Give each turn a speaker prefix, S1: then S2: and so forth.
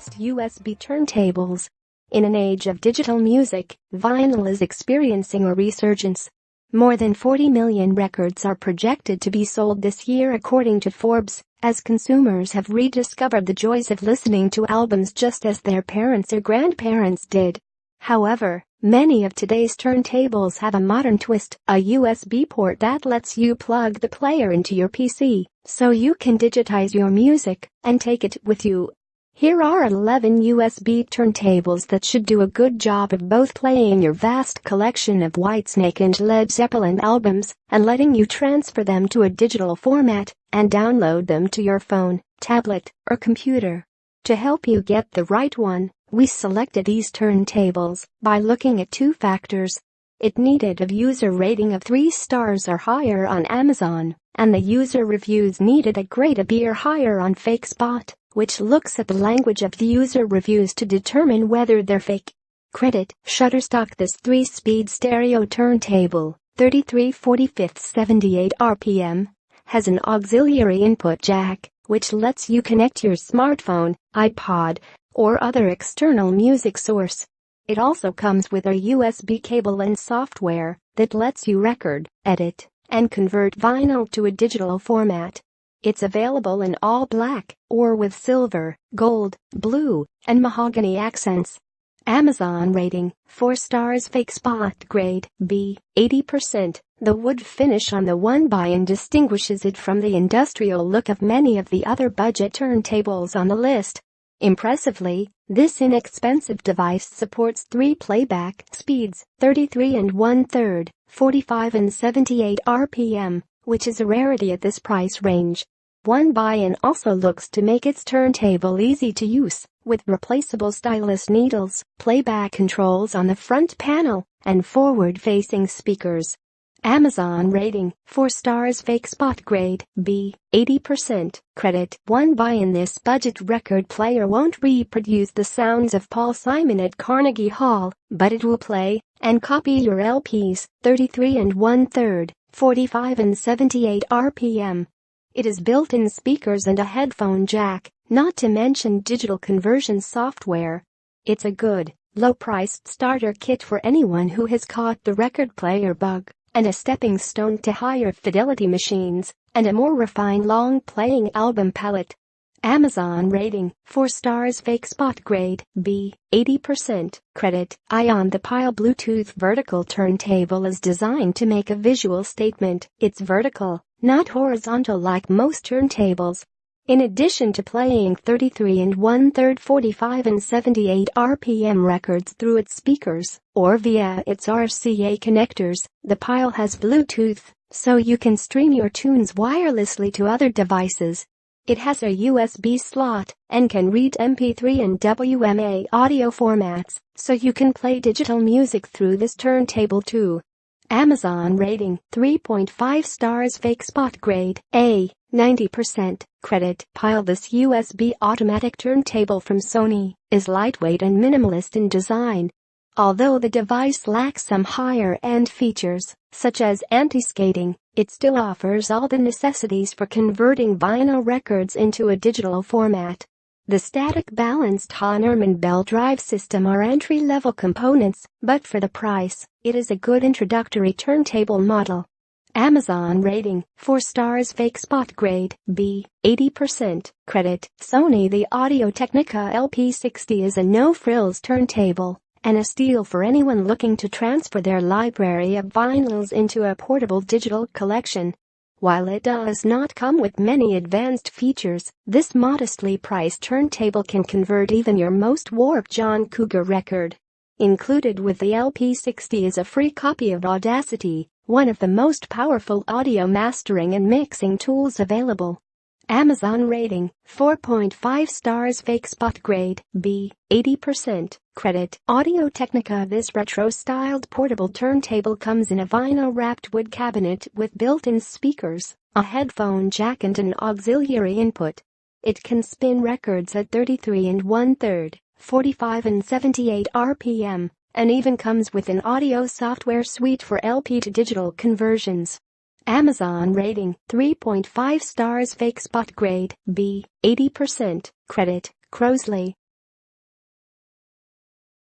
S1: best USB turntables. In an age of digital music, vinyl is experiencing a resurgence. More than 40 million records are projected to be sold this year according to Forbes, as consumers have rediscovered the joys of listening to albums just as their parents or grandparents did. However, many of today's turntables have a modern twist, a USB port that lets you plug the player into your PC, so you can digitize your music and take it with you. Here are 11 USB turntables that should do a good job of both playing your vast collection of Whitesnake and Led Zeppelin albums and letting you transfer them to a digital format and download them to your phone, tablet, or computer. To help you get the right one, we selected these turntables by looking at two factors. It needed a user rating of 3 stars or higher on Amazon, and the user reviews needed a grade A, B or higher on FakeSpot, which looks at the language of the user reviews to determine whether they're fake. Credit ShutterStock. This 3-speed stereo turntable, 33/45 78 RPM, has an auxiliary input jack, which lets you connect your smartphone, iPod, or other external music source. It also comes with a USB cable and software that lets you record, edit, and convert vinyl to a digital format. It's available in all black or with silver, gold, blue, and mahogany accents. Amazon rating, 4 stars. FakeSpot grade B, 80%. The wood finish on the 1x distinguishes it from the industrial look of many of the other budget turntables on the list. Impressively, this inexpensive device supports 3 playback speeds, 33 1/3, 45 and 78 RPM, which is a rarity at this price range. 1x also looks to make its turntable easy to use, with replaceable stylus needles, playback controls on the front panel, and forward-facing speakers. Amazon rating, 4 stars. FakeSpot grade B, 80%. Credit 1x. In this budget record player won't reproduce the sounds of Paul Simon at Carnegie Hall, but it will play and copy your LPs, 33 1/3, 45 and 78 RPM. It has built-in speakers and a headphone jack, not to mention digital conversion software. It's a good, low-priced starter kit for anyone who has caught the record player bug, and a stepping stone to higher fidelity machines and a more refined long-playing album palette. Amazon rating, 4 stars. FakeSpot grade B, 80%. Credit Ion. The Pile Bluetooth vertical turntable is designed to make a visual statement. It's vertical, not horizontal like most turntables. In addition to playing 33 1/3, 45 and 78 RPM records through its speakers or via its RCA connectors, the Pile has Bluetooth, so you can stream your tunes wirelessly to other devices. It has a USB slot and can read MP3 and WMA audio formats, so you can play digital music through this turntable too. Amazon rating, 3.5 stars. FakeSpot grade A, 90%. Credit Pile. This USB automatic turntable from Sony is lightweight and minimalist in design. Although the device lacks some higher-end features, such as anti-skating, it still offers all the necessities for converting vinyl records into a digital format. The static balanced Hahnemann Bell drive system are entry-level components, but for the price, it is a good introductory turntable model. Amazon rating, 4 stars. FakeSpot grade B, 80%. Credit Sony. The Audio-Technica LP60 is a no-frills turntable and a steal for anyone looking to transfer their library of vinyls into a portable digital collection. While it does not come with many advanced features, this modestly priced turntable can convert even your most warped John Cougar record. Included with the LP60 is a free copy of Audacity, one of the most powerful audio mastering and mixing tools available. Amazon rating, 4.5 stars. FakeSpot grade B, 80%. Credit Audio-Technica. This retro-styled portable turntable comes in a vinyl-wrapped wood cabinet with built-in speakers, a headphone jack and an auxiliary input. It can spin records at 33 1/3, 45 and 78 RPM, and even comes with an audio software suite for LP to digital conversions. Amazon rating, 3.5 stars. FakeSpot grade B, 80%. Credit Crosley.